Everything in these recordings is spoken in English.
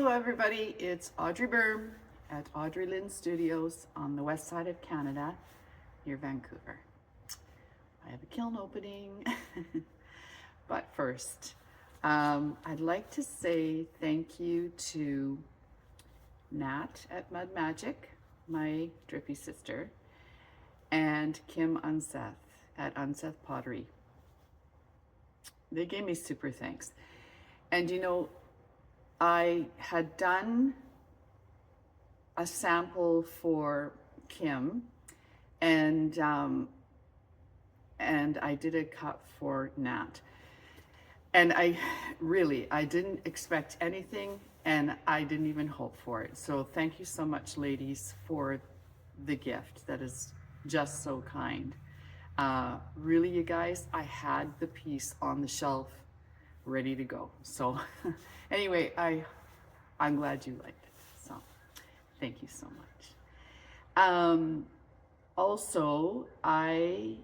Hello everybody, it's Audrey Berm at Audrey Lynn Studios on the west side of Canada, near Vancouver. I have a kiln opening, but first, I'd like to say thank you to Nat at Mud Magic, my drippy sister, and Kim Unseth at Unseth Pottery. They gave me super thanks. And you know, I had done a sample for Kim, and I did a cup for Nat. And I didn't expect anything, and I didn't even hope for it. So thank you so much, ladies, for the gift. That is just so kind. Really, you guys, I had the piece on the shelf ready to go. So anyway, I'm glad you liked it. So thank you so much. Also, I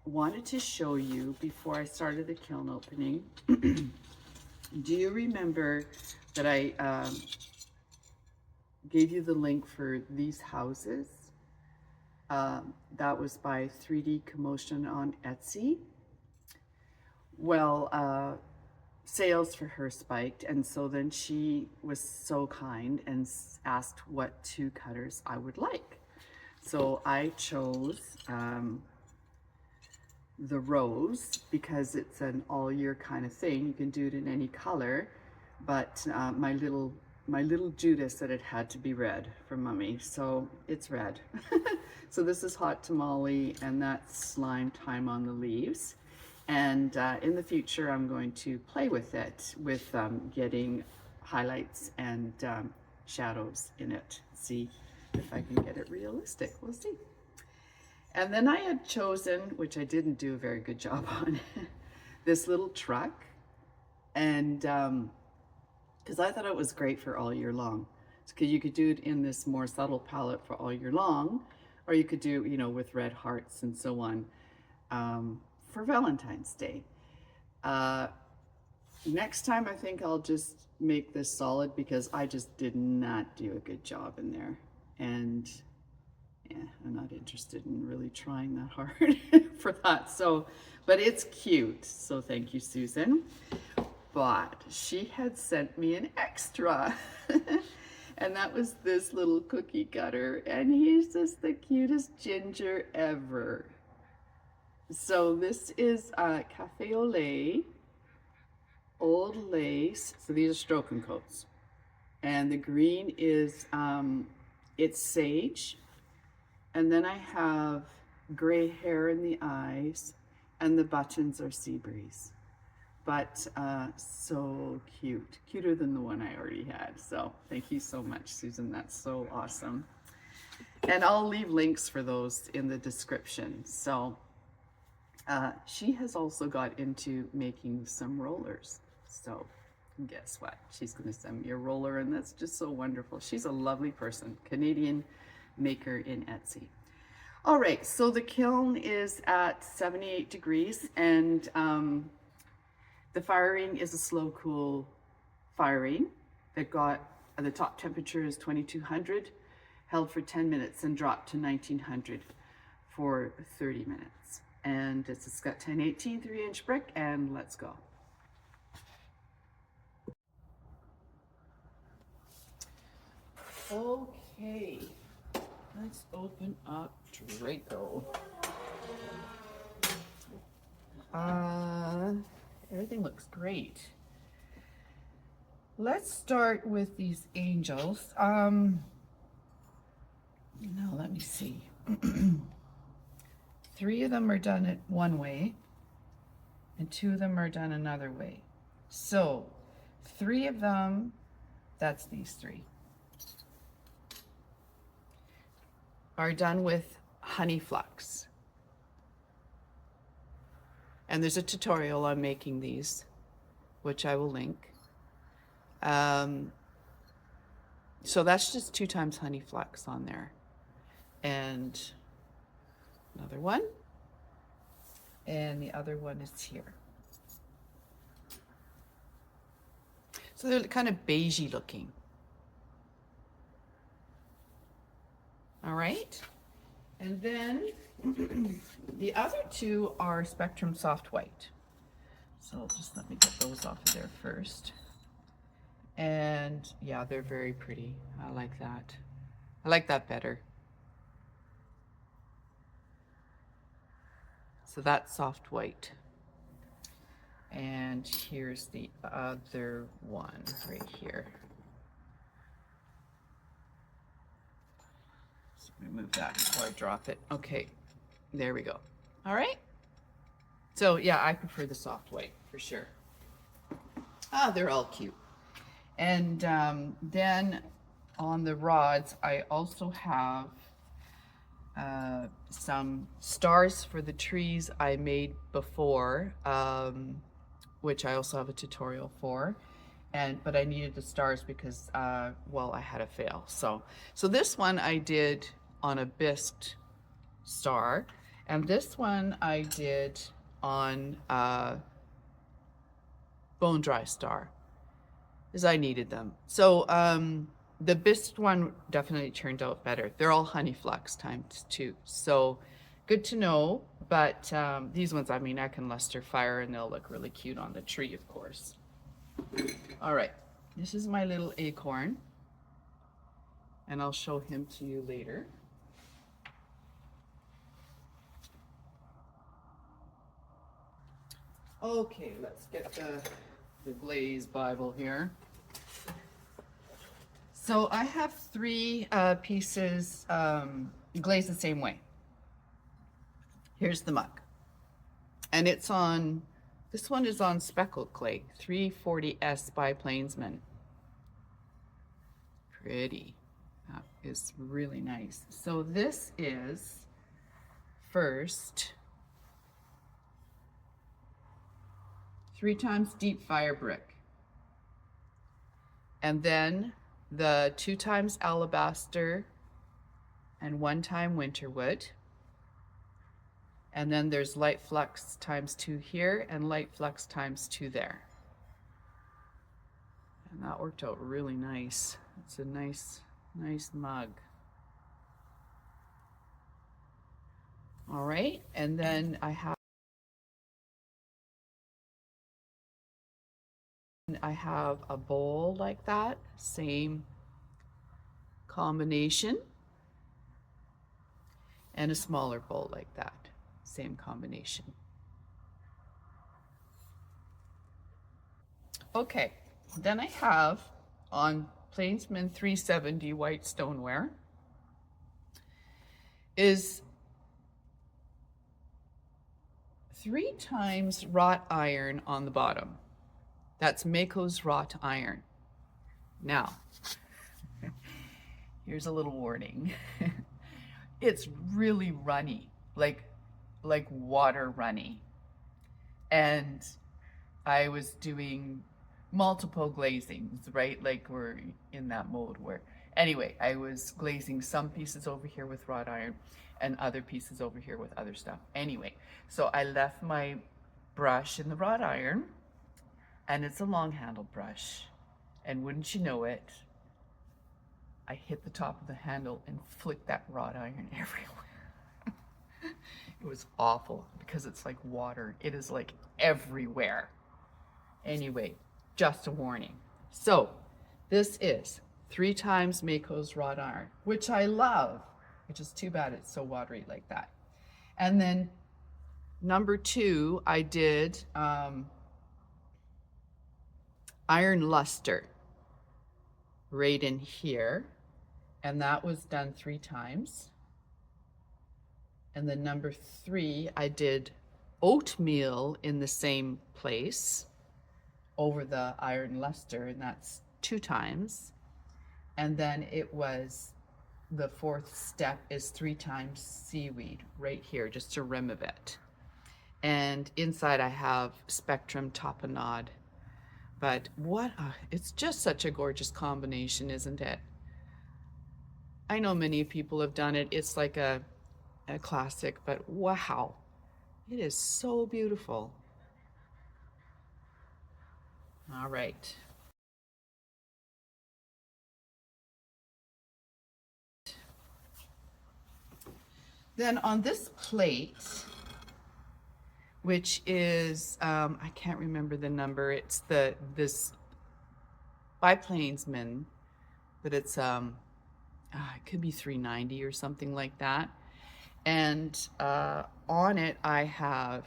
wanted to show you before I started the kiln opening. Do you remember that I gave you the link for these houses? That was by 3D Commotion on Etsy. Well, sales for her spiked, and so then she was so kind and asked what 2 cutters I would like. So I chose the rose because it's an all year kind of thing. You can do it in any color, but my little Judas said it had to be red for Mummy, so it's red. So this is Hot Tamale, and that's Slime Time on the Leaves. And in the future, I'm going to play with it, with getting highlights and shadows in it. See if I can get it realistic. We'll see. And then I had chosen, which I didn't do a very good job on, this little truck. And because I thought it was great for all year long. Because you could do it in this more subtle palette for all year long, or you could do, you know, with red hearts and so on. For Valentine's Day. Next time I think I'll just make this solid because I just did not do a good job in there. And yeah, I'm not interested in really trying that hard for that. So, but it's cute. So thank you, Susan. But she had sent me an extra. And that was this little cookie cutter. And he's just the cutest ginger ever. So this is Cafe au Lait, Old Lace. So these are stroke and coats. And the green is, it's sage. And then I have gray hair in the eyes, and the buttons are sea breeze. But so cute, cuter than the one I already had. So thank you so much, Susan. That's so awesome. And I'll leave links for those in the description. So. She has also got into making some rollers. So guess what? She's going to send me a roller, and that's just so wonderful. She's a lovely person, Canadian maker in Etsy. All right, so the kiln is at 78 degrees, and the firing is a slow cool firing that got, the top temperature is 2200, held for 10 minutes and dropped to 1900 for 30 minutes. And it's a Scott 1018 3-inch brick, and let's go. Okay, let's open up Draco. Everything looks great. Let's start with these angels. Now let me see. 3 of them are done it one way, and 2 of them are done another way. So 3 of them, that's these 3, are done with honey flux. And there's a tutorial on making these, which I will link. So that's just 2 times honey flux on there. And another one, and the other one is here. So they're kind of beigey looking. All right. And then the other two are Spectrum Soft White. So just let me get those off of there first. And yeah, they're very pretty. I like that. I like that better. So that's soft white. And here's the other one right here. So let me move that before I drop it. Okay, there we go. All right. So yeah, I prefer the soft white for sure. Ah, they're all cute. And then on the rods, I also have some stars for the trees I made before, which I also have a tutorial for. But I needed the stars because, well, I had a fail. So this one I did on a bisque star, and this one I did on bone dry star, because I needed them. So the bisque one definitely turned out better. They're all honey flux ×2, so good to know. But these ones, I mean, I can luster fire and they'll look really cute on the tree, of course. All right, this is my little acorn, and I'll show him to you later. Okay, let's get the glaze Bible here. So I have 3 pieces glazed the same way. Here's the mug, and it's on, this one is on speckled clay, 340S by Plainsman. Pretty. That is really nice. So this is first 3 times deep fire brick, and then the 2 times alabaster and 1 time winterwood. And then there's light flux ×2 here and light flux ×2 there. And that worked out really nice. It's a nice mug. All right, and then I have a bowl like that, same combination, and a smaller bowl like that, same combination. Okay, then I have on Plainsman 370 white stoneware is 3 times wrought iron on the bottom. That's Mako's wrought iron. Now, here's a little warning. It's really runny, like water runny. And I was doing multiple glazings, right? Like we're in that mode where, anyway, I was glazing some pieces over here with wrought iron and other pieces over here with other stuff. Anyway, so I left my brush in the wrought iron, and it's a long handled brush. And wouldn't you know it, I hit the top of the handle and flicked that wrought iron everywhere. It was awful because it's like water. It is like everywhere. Anyway, just a warning. So this is 3 times Mako's wrought iron, which I love, which is too bad it's so watery like that. And then number 2, I did iron luster right in here, and that was done 3 times. And then number 3, I did oatmeal in the same place over the iron luster, and that's 2 times. And then it was, the 4th step is 3 times seaweed right here, just a rim of it. And inside I have Spectrum Tapenade. But it's just such a gorgeous combination, isn't it? I know many people have done it. It's like a classic, but wow, it is so beautiful. All right. Then on this plate, which is, I can't remember the number, it's this biplanesman, but it's, it could be 390 or something like that. And on it I have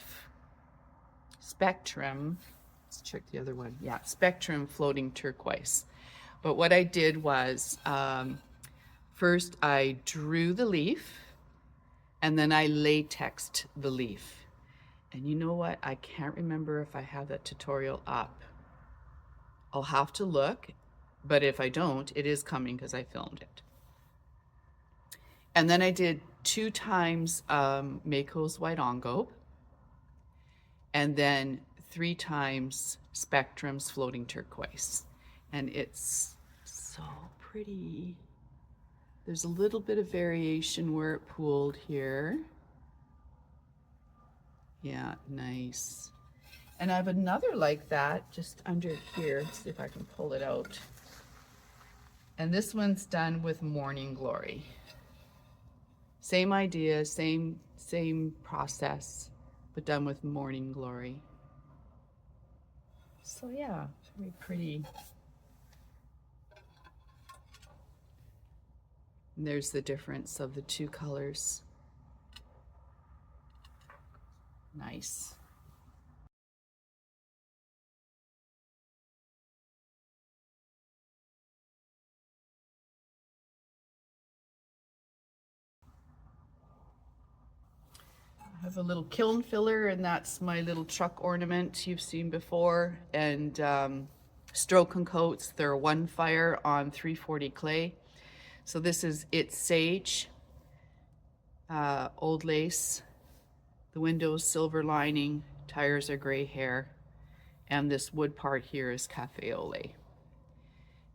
Spectrum, let's check the other one. Yeah, Spectrum Floating Turquoise. But what I did was, first I drew the leaf and then I latexed the leaf. And you know what? I can't remember if I have that tutorial up. I'll have to look, but if I don't, it is coming because I filmed it. And then I did 2 times Mako's White Engobe, and then 3 times Spectrum's Floating Turquoise. And it's so pretty. There's a little bit of variation where it pooled here. Yeah, nice. And I have another like that just under here. Let's see if I can pull it out. And this one's done with Morning Glory. Same idea, same process, but done with Morning Glory. So yeah, very pretty. And there's the difference of the 2 colors. Nice. I have a little kiln filler, and that's my little truck ornament you've seen before. And stroke and coats, they're 1 fire on 340 clay. So this is It's Sage, old lace, the windows silver lining, tires are gray hair, and this wood part here is cafe au lait.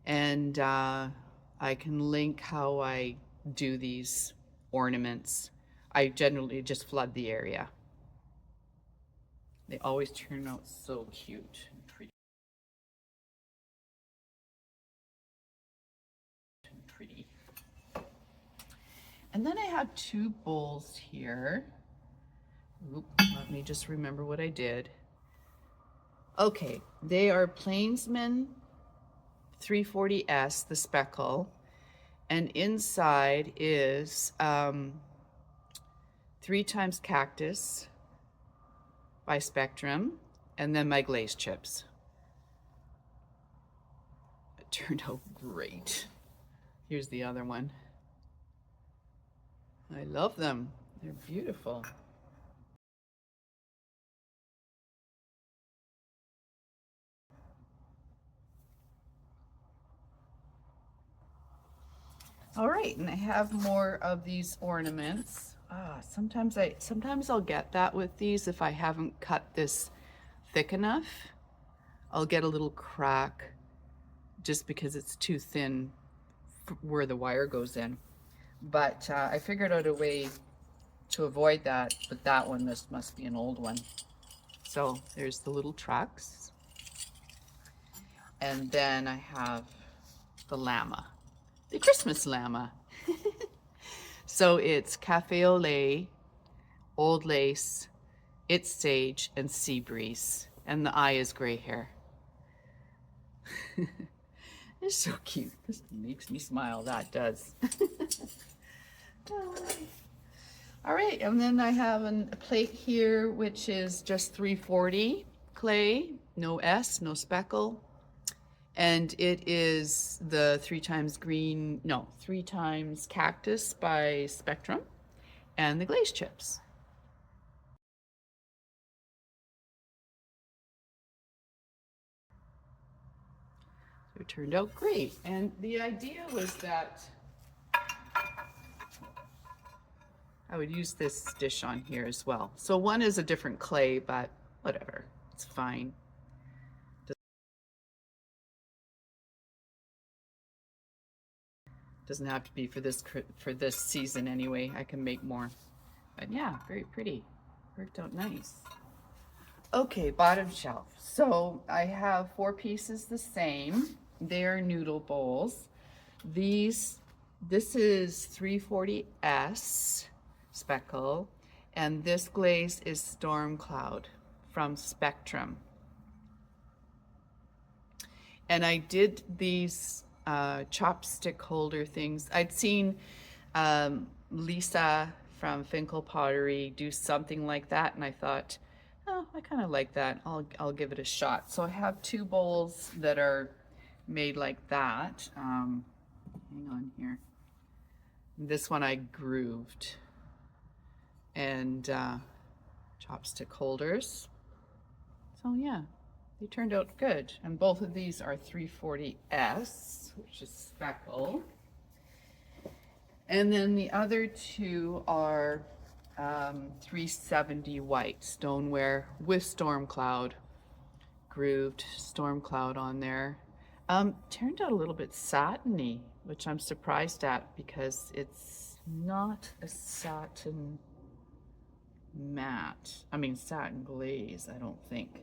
And I can link how I do these ornaments. I generally just flood the area. They always turn out so cute and pretty. And then I have 2 bowls here. Oop, let me just remember what I did. Okay, they are Plainsman 340S, the speckle, and inside is 3 times Cactus by Spectrum, and then my glaze chips. It turned out great. Here's the other one. I love them. They're beautiful. All right, and I have more of these ornaments. Sometimes I'll get that with these if I haven't cut this thick enough. I'll get a little crack just because it's too thin where the wire goes in. But I figured out a way to avoid that, but that one, this must be an old one. So there's the little trucks. And then I have the llama, the Christmas llama. So it's cafe au lait, old lace, It's Sage, and Sea Breeze. And the eye is gray hair. It's so cute. This makes me smile, that does. All right, and then I have a plate here, which is just 340 clay, no S, no speckle. And it is the 3 times Cactus by Spectrum and the glaze chips. So it turned out great. And the idea was that I would use this dish on here as well. So one is a different clay, but whatever, it's fine. Doesn't have to be for this season anyway. I can make more. But yeah, very pretty. Worked out nice. Okay, bottom shelf. So I have 4 pieces the same. They are noodle bowls. This is 340S speckle. And this glaze is Storm Cloud from Spectrum. And I did these chopstick holder things. I'd seen Lisa from Finkel Pottery do something like that, and I thought, oh, I kind of like that. I'll give it a shot. So I have 2 bowls that are made like that. Hang on here. This one I grooved, and chopstick holders. So yeah, they turned out good. And both of these are 340S, which is speckle. And then the other 2 are 370 white stoneware with Storm Cloud, grooved Storm Cloud on there. Turned out a little bit satiny, which I'm surprised at because it's not a satin matte. I mean satin glaze, I don't think.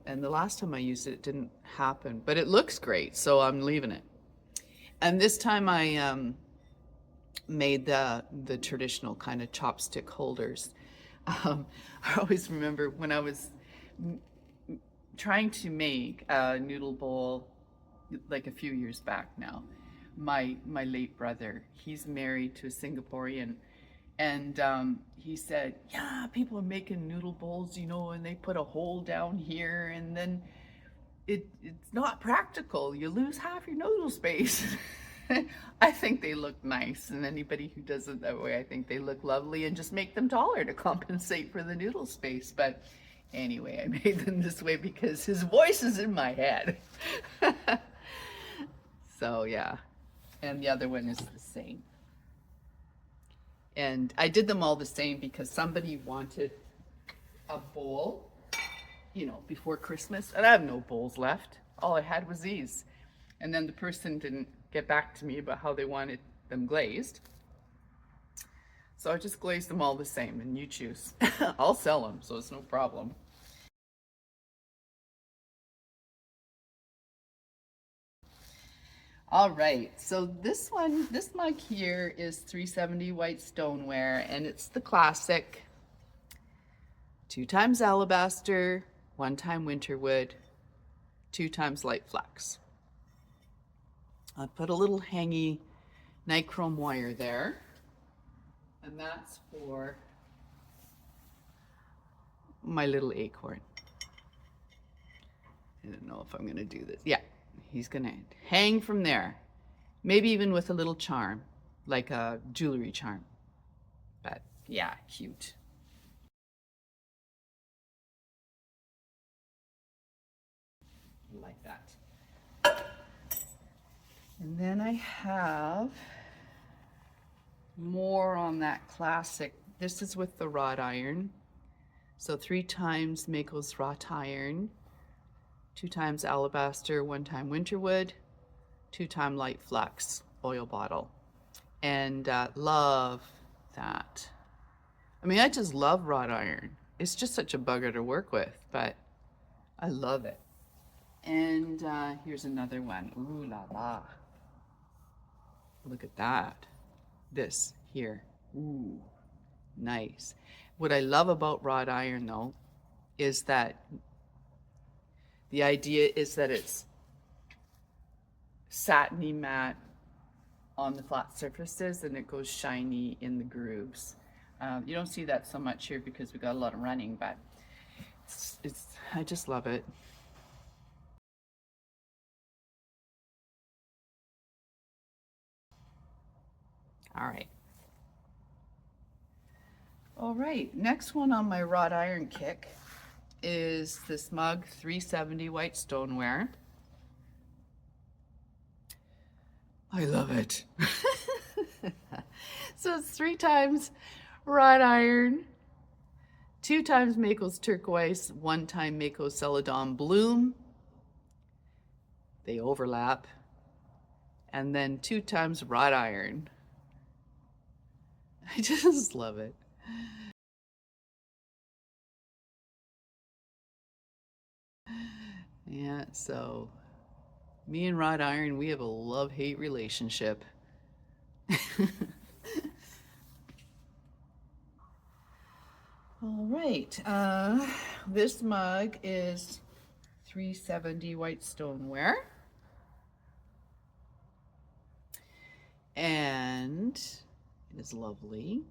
And the last time I used it, it didn't happen, but it looks great, so I'm leaving it. And this time I made the traditional kind of chopstick holders. I always remember when I was trying to make a noodle bowl, like a few years back now. My late brother, he's married to a Singaporean, and he said, yeah, people are making noodle bowls, you know, and they put a hole down here, and then it's not practical. You lose half your noodle space. I think they look nice, and anybody who does it that way, I think they look lovely, and just make them taller to compensate for the noodle space. But anyway, I made them this way because his voice is in my head. So yeah, and the other one is the same. And I did them all the same because somebody wanted a bowl, you know, before Christmas, and I have no bowls left. All I had was these. And then the person didn't get back to me about how they wanted them glazed. So I just glazed them all the same, and you choose. I'll sell them, so it's no problem. All right, so this mug here is 370 white stoneware, and it's the classic 2 times alabaster, 1 time winterwood, 2 times light flax. I put a little hangy nichrome wire there, and that's for my little acorn. I don't know if I'm gonna do this. Yeah, he's gonna hang from there. Maybe even with a little charm, like a jewelry charm. But yeah, cute. Like that. And then I have more on that classic. This is with the wrought iron. So 3 times Mako's wrought iron, 2 times alabaster, 1 time winterwood, 2 time light flax oil bottle. And love that. I mean, I just love wrought iron. It's just such a bugger to work with, but I love it. And here's another one. Ooh la la. Look at that. This here. Ooh, nice. What I love about wrought iron though is that the idea is that it's satiny matte on the flat surfaces, and it goes shiny in the grooves. You don't see that so much here because we got a lot of running, but I just love it. All right, next one on my wrought iron kick is this mug, 370 white stoneware. I love it. So it's 3 times wrought iron, 2 times Mako's turquoise, 1 time Mako's celadon bloom. They overlap. And then 2 times wrought iron. I just love it. Yeah, so me and wrought iron, we have a love-hate relationship. All right, this mug is 370 white stoneware. And it is lovely.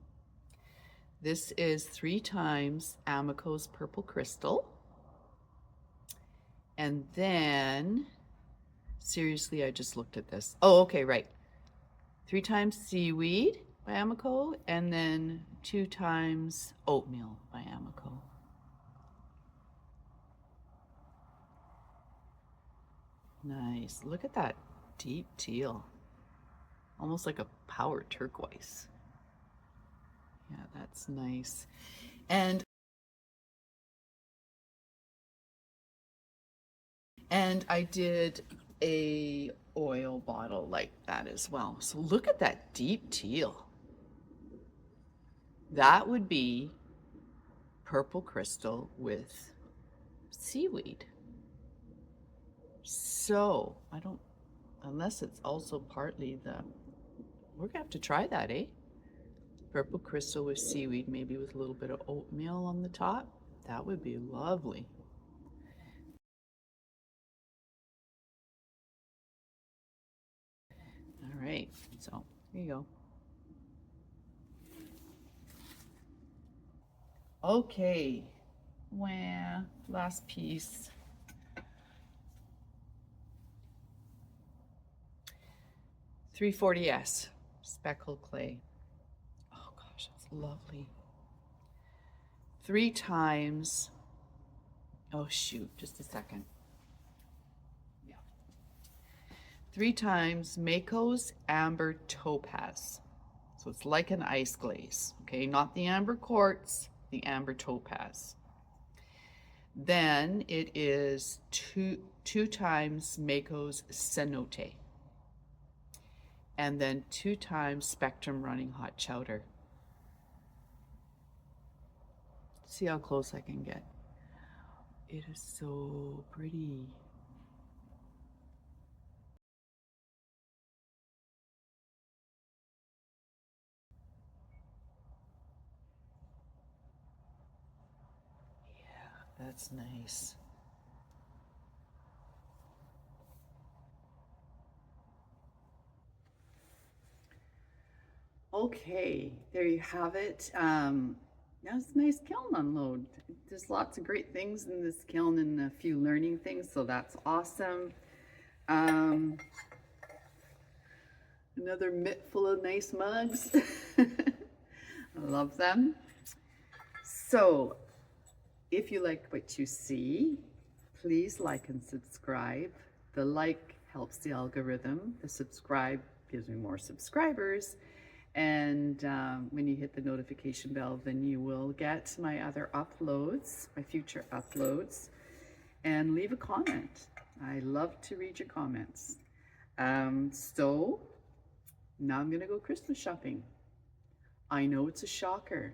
This is 3 times Amico's Purple Crystal. And then, seriously, I just looked at this. Oh, okay, right. 3 times Seaweed by Amico, and then 2 times Oatmeal by Amico. Nice. Look at that deep teal. Almost like a power turquoise. Yeah, that's nice. And I did a oil bottle like that as well. So look at that deep teal. That would be purple crystal with seaweed. So I don't, unless it's also partly the, we're gonna have to try that, eh? Purple crystal with seaweed, maybe with a little bit of oatmeal on the top. That would be lovely. All right, so here you go. Okay, well, last piece. .340S speckled clay. Oh gosh, it's lovely. 3 times, oh shoot, just a second. Yeah. 3 times Mako's Amber Topaz. So it's like an ice glaze, okay? Not the amber quartz, the amber topaz. Then it is two times Mako's Cenote. And then 2 times Spectrum Running Hot Chowder. See how close I can get. It is so pretty. Yeah, that's nice. Okay, there you have it. That was a nice kiln unload. There's lots of great things in this kiln and a few learning things, so that's awesome. Another mitt full of nice mugs. I love them. So, if you like what you see, please like and subscribe. The like helps the algorithm. The subscribe gives me more subscribers. And when you hit the notification bell, then you will get my other uploads, my future uploads, and leave a comment. I love to read your comments. So now I'm gonna go Christmas shopping. I know it's a shocker,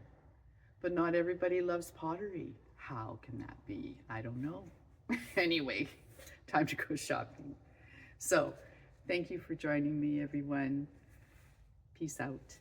but not everybody loves pottery. How can that be? I don't know. Anyway, time to go shopping. So thank you for joining me, everyone. Peace out.